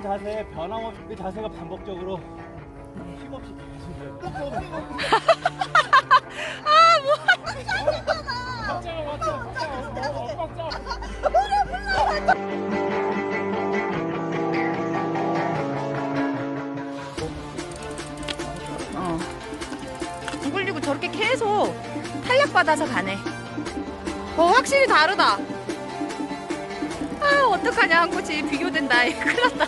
앉은 자세에 변함없이 그 자세가 반복적으로 힘없이 계속 돼요. 굴리고 저렇게 계속 탄력받아서 가네. 확실히 다르다. 아, 어떡하냐, 한 곳이 비교된다. 큰일 났다.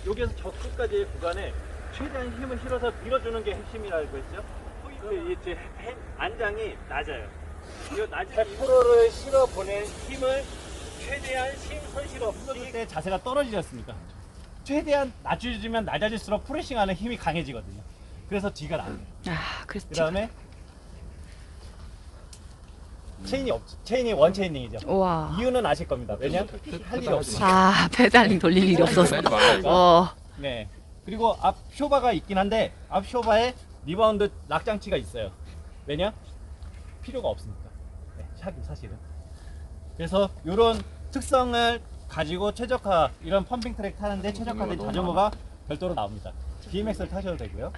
여기에서 저 끝까지의 구간에 최대한 힘을 실어서 밀어주는 게 핵심이라고 했죠. 이제 안장이 낮아요. 이 낮은 100%를 실어 보낸 힘을 최대한 손실 없이 때 자세가 떨어지지 않습니까? 최대한 낮춰주면 낮아질수록 프레싱하는 힘이 강해지거든요. 그래서 뒤가 나요. 그래서 그 다음에 체인이 원체이닝이죠. 우와. 이유는 아실 겁니다. 왜냐면 할 일이 없으니까. 페달링 돌릴 일이 없어서. 네. 그리고 앞 쇼바가 있긴 한데 앞 쇼바에 리바운드 락장치가 있어요. 왜냐? 필요가 없으니까. 네, 샥이 사실은. 그래서 이런 특성을 가지고 최적화 이런 펌핑 트랙 타는데 최적화된 자전거가 별도로 나옵니다. BMX를 타셔도 되고요.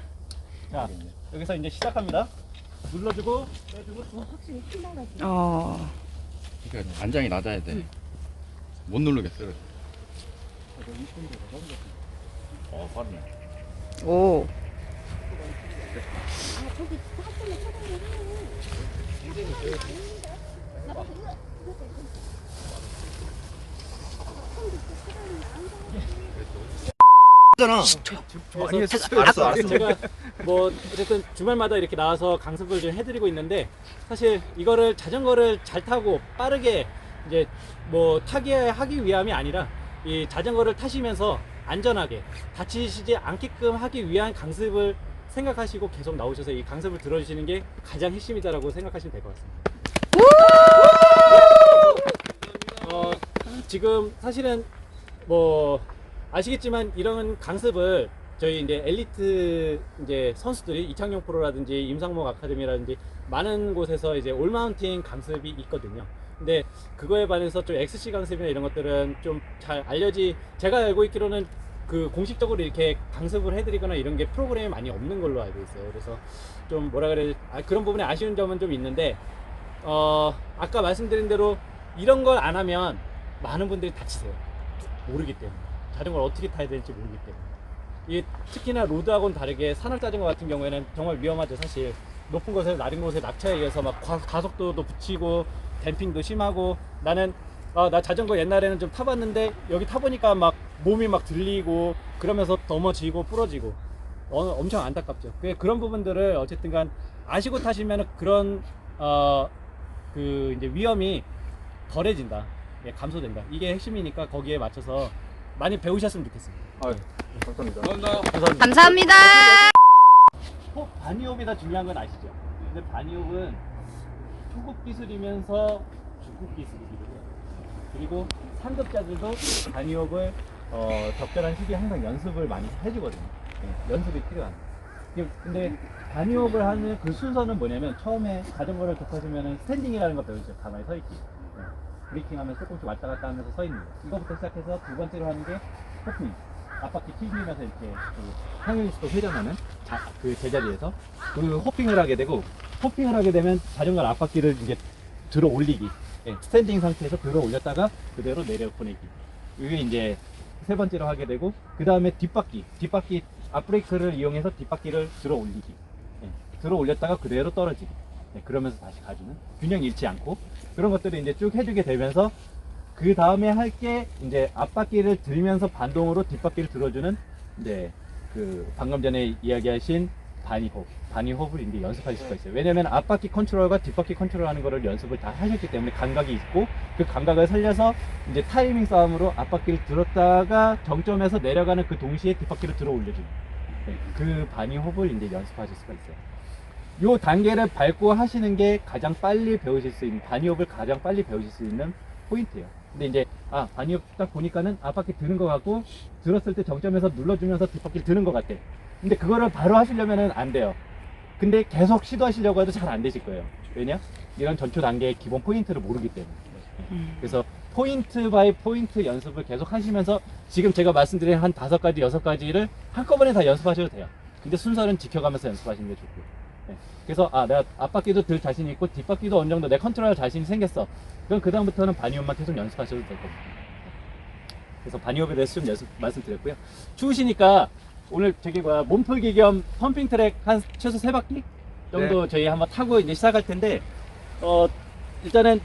자, 여기서 이제 시작합니다. 눌러주고 빼주고 확실히 힘나가지고. 그러니까 안장이 낮아야 돼. 못 누르겠어요. 빠르네. 오. 알았어. 제가 뭐 어쨌든 주말마다 이렇게 나와서 강습을 좀 해드리고 있는데 사실 이거를 자전거를 잘 타고 빠르게 이제 뭐 타게 하기 위함이 아니라 이 자전거를 타시면서 안전하게 다치시지 않게끔 하기 위한 강습을 생각하시고 계속 나오셔서 이 강습을 들어주시는 게 가장 핵심이다라고 생각하시면 될 것 같습니다. 지금 사실은 뭐 아시겠지만 이런 강습을 저희 이제 엘리트 이제 선수들이 이창용 프로라든지 임상목 아카데미라든지 많은 곳에서 이제 올마운팅 강습이 있거든요. 근데 그거에 반해서 좀 XC 강습이나 이런 것들은 좀 잘 제가 알고 있기로는 그 공식적으로 이렇게 강습을 해드리거나 이런 게 프로그램이 많이 없는 걸로 알고 있어요. 그래서 좀 뭐라 그래 그런 부분에 아쉬운 점은 좀 있는데 아까 말씀드린 대로 이런 걸 안 하면 많은 분들이 다치세요. 모르기 때문에 자전거를 어떻게 타야 될지 모르기 때문에 이게 특히나 로드하고는 다르게 산악 자전거 같은 경우에는 정말 위험하죠. 사실 높은 곳에서 낮은 곳에 낙차에 의해서 막 가속도도 붙이고 댐핑도 심하고 나 자전거 옛날에는 좀 타봤는데 여기 타보니까 막 몸이 막 들리고 그러면서 넘어지고 부러지고 엄청 안타깝죠. 그런 부분들을 어쨌든 간 아시고 타시면 그런 그 이제 위험이 덜해진다. 예, 감소된다. 이게 핵심이니까 거기에 맞춰서 많이 배우셨으면 좋겠습니다. 감사합니다. 감사합니다. 바니홉이 중요한 건 아시죠? 근데 바니홉은 초급 기술이면서 중급 기술이거든요. 그리고 상급자들도 바니홉을 적절한 시기에 항상 연습을 많이 해주거든요. 네, 연습이 필요합니다. 근데 바니홉을 하는 그 순서는 뭐냐면 처음에 자전거를 접하시면 스탠딩이라는 거 배우죠. 가만히 서 있기. 네. 브레이킹 하면서 조금씩 왔다 갔다 하면서 서 있는 거. 이거부터 시작해서 두 번째로 하는 게 호핑. 앞바퀴 튕기면서 이렇게 그 평행시도 회전하는 그 제자리에서 그리고 호핑을 하게 되고 호핑을 하게 되면 자전거 앞바퀴를 이제 들어 올리기. 예, 스탠딩 상태에서 들어 올렸다가 그대로 내려 보내기. 이게 이제 세 번째로 하게 되고 그 다음에 뒷바퀴 앞브레이크를 이용해서 뒷바퀴를 들어 올리기. 예, 들어 올렸다가 그대로 떨어지기. 예, 그러면서 다시 가주는 균형 잃지 않고 그런 것들을 이제 쭉 해주게 되면서 그 다음에 할 게 이제 앞바퀴를 들면서 반동으로 뒷바퀴를 들어주는 이제 그 방금 전에 이야기하신 바니홉을 이제 연습하실 수가 있어요. 왜냐면 앞바퀴 컨트롤과 뒷바퀴 컨트롤하는 거를 연습을 다 하셨기 때문에 감각이 있고 그 감각을 살려서 이제 타이밍 싸움으로 앞바퀴를 들었다가 정점에서 내려가는 그 동시에 뒷바퀴를 들어 올려주는 그 바니홉을 이제 연습하실 수가 있어요. 요 단계를 밟고 하시는 게 가장 빨리 배우실 수 있는, 바니업을 가장 빨리 배우실 수 있는 포인트예요. 근데 이제 바니업 딱 보니까는 앞바퀴 드는 것 같고, 들었을 때 정점에서 눌러주면서 뒷바퀴 드는 것 같아. 근데 그거를 바로 하시려면은 안 돼요. 근데 계속 시도하시려고 해도 잘 안 되실 거예요. 왜냐? 이런 전초 단계의 기본 포인트를 모르기 때문에. 그래서 포인트 바이 포인트 연습을 계속 하시면서, 지금 제가 말씀드린 한 5가지, 6가지를 한꺼번에 다 연습하셔도 돼요. 근데 순서는 지켜가면서 연습하시는 게 좋고요. 그래서 내가 앞바퀴도 들 자신이 있고 뒷바퀴도 어느 정도 내 컨트롤할 자신이 생겼어. 그럼 그 다음부터는 바니업만 계속 연습하셔도 될 겁니다. 그래서 바니업에 대해서 좀 말씀드렸고요. 추우시니까 오늘 저기 몸풀기 겸 펌핑 트랙 한 최소 3바퀴 정도 저희 한번 타고 이제 시작할 텐데, 일단은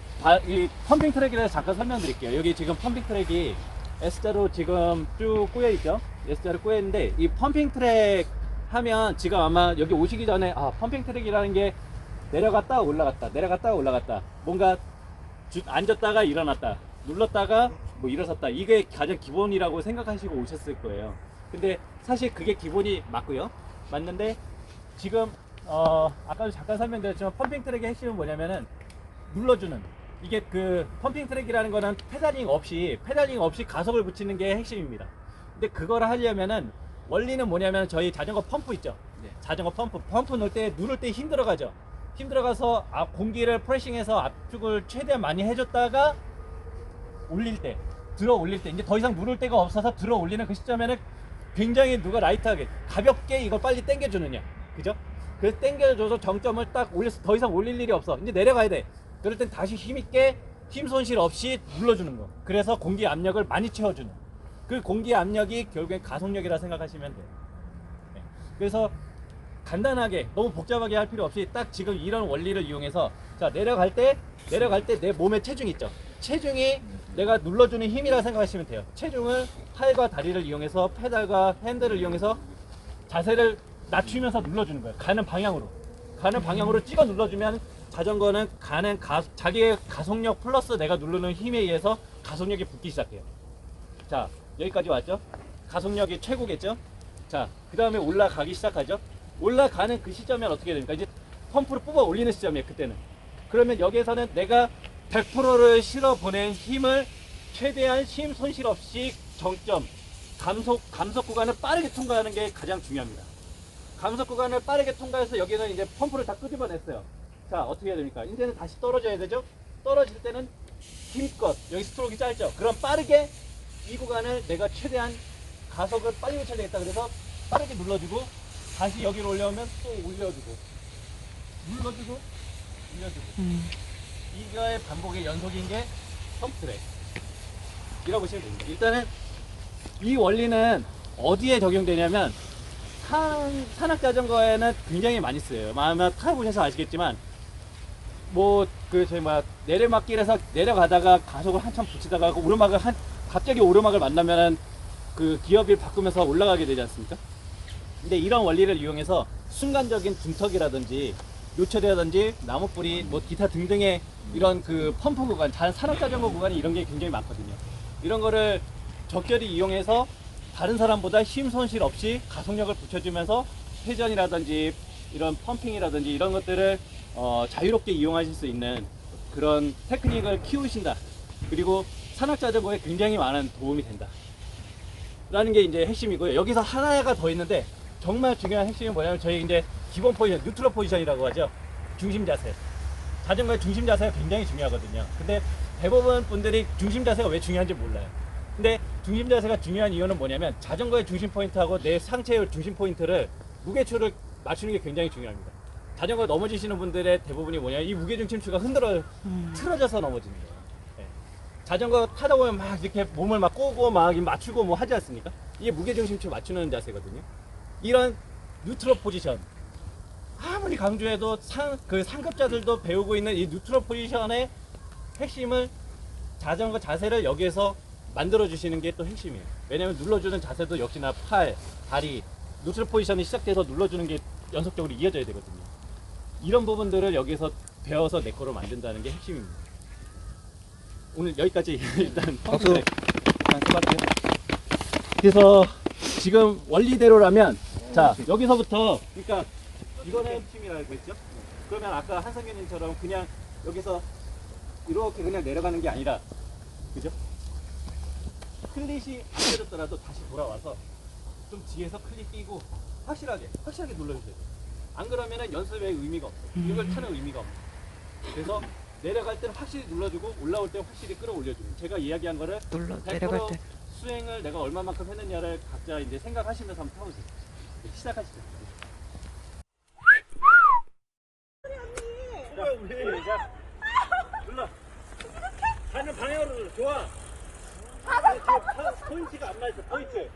이 펌핑 트랙이라 잠깐 설명드릴게요. 여기 지금 펌핑 트랙이 S자로 지금 쭉 꼬여 있죠. S자로 꼬여 있는데, 이 펌핑 트랙 하면 지금 아마 여기 오시기 전에 펌핑 트랙이라는 게 내려갔다 올라갔다 내려갔다 올라갔다, 뭔가 앉았다가 일어났다 눌렀다가 뭐 일어섰다, 이게 가장 기본이라고 생각하시고 오셨을 거예요. 근데 사실 그게 기본이 맞고요. 맞는데 지금 아까도 잠깐 설명드렸지만 펌핑 트랙의 핵심은 뭐냐면은 눌러주는, 이게 그 펌핑 트랙이라는 거는 페달링 없이 가속을 붙이는 게 핵심입니다. 근데 그걸 하려면은 원리는 뭐냐면, 저희 자전거 펌프 있죠. 자전거 펌프 넣을 때 누를 때 힘들어가죠. 힘들어가서 공기를 프레싱해서 압축을 최대한 많이 해줬다가 올릴 때, 들어 올릴 때, 이제 더 이상 누를 데가 없어서 들어 올리는 그 시점에는 굉장히 누가 라이트하게 가볍게 이걸 빨리 당겨주느냐, 그죠? 그래서 당겨줘서 정점을 딱 올려서 더 이상 올릴 일이 없어. 이제 내려가야 돼. 그럴 땐 다시 힘있게 힘 손실 없이 눌러주는 거. 그래서 공기 압력을 많이 채워주는, 그 공기 압력이 결국엔 가속력이라 생각하시면 돼요. 네. 그래서 간단하게, 너무 복잡하게 할 필요 없이 딱 지금 이런 원리를 이용해서, 자, 내려갈 때 내 몸에 체중 있죠. 체중이 내가 눌러주는 힘이라 생각하시면 돼요. 체중을 팔과 다리를 이용해서, 페달과 핸들을 이용해서 자세를 낮추면서 눌러주는 거예요. 가는 방향으로 찍어 눌러주면 자전거는 자기의 가속력 플러스 내가 누르는 힘에 의해서 가속력이 붙기 시작해요. 자, 여기까지 왔죠? 가속력이 최고겠죠? 자, 그 다음에 올라가기 시작하죠? 올라가는 그 시점엔 어떻게 됩니까? 이제 펌프를 뽑아 올리는 시점이에요, 그때는. 그러면 여기에서는 내가 100%를 실어 보낸 힘을 최대한 힘 손실 없이 정점, 감속 구간을 빠르게 통과하는 게 가장 중요합니다. 감속 구간을 빠르게 통과해서 여기는 이제 펌프를 다 끄집어냈어요. 자, 어떻게 해야 됩니까? 이제는 다시 떨어져야 되죠? 떨어질 때는 힘껏, 여기 스트로크가 짧죠? 그럼 빠르게 이 구간을 내가 최대한 가속을 빨리 붙여야 되겠다. 그래서 빠르게 눌러주고, 다시 여기로 올려오면 또 올려주고, 눌러주고, 올려주고. 이거의 반복의 연속인 게 펌프 트랙 이라고 보시면 됩니다. 일단은 이 원리는 어디에 적용되냐면, 산악자전거에는 굉장히 많이 쓰여요. 아마 타보셔서 아시겠지만, 내리막길에서 내려가다가 가속을 한참 붙이다가 갑자기 오르막을 만나면은 그 기어비를 바꾸면서 올라가게 되지 않습니까? 근데 이런 원리를 이용해서 순간적인 중턱이라든지 요철이라든지 나무뿌리, 기타 등등의 이런 그 펌프 구간, 산악자전거 구간이 이런 게 굉장히 많거든요. 이런 거를 적절히 이용해서 다른 사람보다 힘 손실 없이 가속력을 붙여주면서 회전이라든지 이런 펌핑이라든지 이런 것들을 자유롭게 이용하실 수 있는 그런 테크닉을 키우신다. 그리고 산악자전거에 굉장히 많은 도움이 된다. 라는 게 이제 핵심이고요. 여기서 하나가 더 있는데, 정말 중요한 핵심이 뭐냐면, 저희 이제 기본 포지션, 뉴트럴 포지션이라고 하죠. 중심 자세. 자전거의 중심 자세가 굉장히 중요하거든요. 근데 대부분 분들이 중심 자세가 왜 중요한지 몰라요. 근데 중심 자세가 중요한 이유는 뭐냐면, 자전거의 중심 포인트하고 내 상체의 중심 포인트를, 무게추를 맞추는 게 굉장히 중요합니다. 자전거 넘어지시는 분들의 대부분이 뭐냐면, 이 무게중심추가 틀어져서 넘어지는 거예요. 네. 자전거 타다 보면 막 이렇게 몸을 막 꼬고 막 맞추고 뭐 하지 않습니까? 이게 무게중심추 맞추는 자세거든요. 이런 뉴트럴 포지션, 아무리 강조해도 상급자들도 배우고 있는 이 뉴트럴 포지션의 핵심을, 자전거 자세를 여기에서 만들어 주시는 게 또 핵심이에요. 왜냐면 눌러주는 자세도 역시나 팔, 다리, 뉴트럴 포지션이 시작돼서 눌러주는 게 연속적으로 이어져야 되거든요. 이런 부분들을 여기서 배워서 내 거로 만든다는 게 핵심입니다. 오늘 여기까지 일단 박수. 수고하세요. 그래서 지금 원리대로라면, 자, 여기서부터, 그러니까 이거는 핵심이라고 했죠? 그러면 아까 한성균님처럼 그냥 여기서 이렇게 그냥 내려가는 게 아니라, 그죠? 클릿이 안 내렸더라도 다시 돌아와서 좀 뒤에서 클릿 띄고 확실하게 눌러주셔야 돼요. 안 그러면은 연습의 의미가 없어요. 이걸 타는 의미가 없어요. 그래서 내려갈 때는 확실히 눌러주고 올라올 때 확실히 끌어올려주고, 제가 이야기한 거를 내려갈 100% 때. 수행을 내가 얼마만큼 했느냐를 각자 이제 생각하시면서 한번 타보세요. 시작하시죠. 자, 우리 자, 눌러. 가는 방향으로 눌러. 좋아. 지금 포인트가 안 맞았어. 포인트.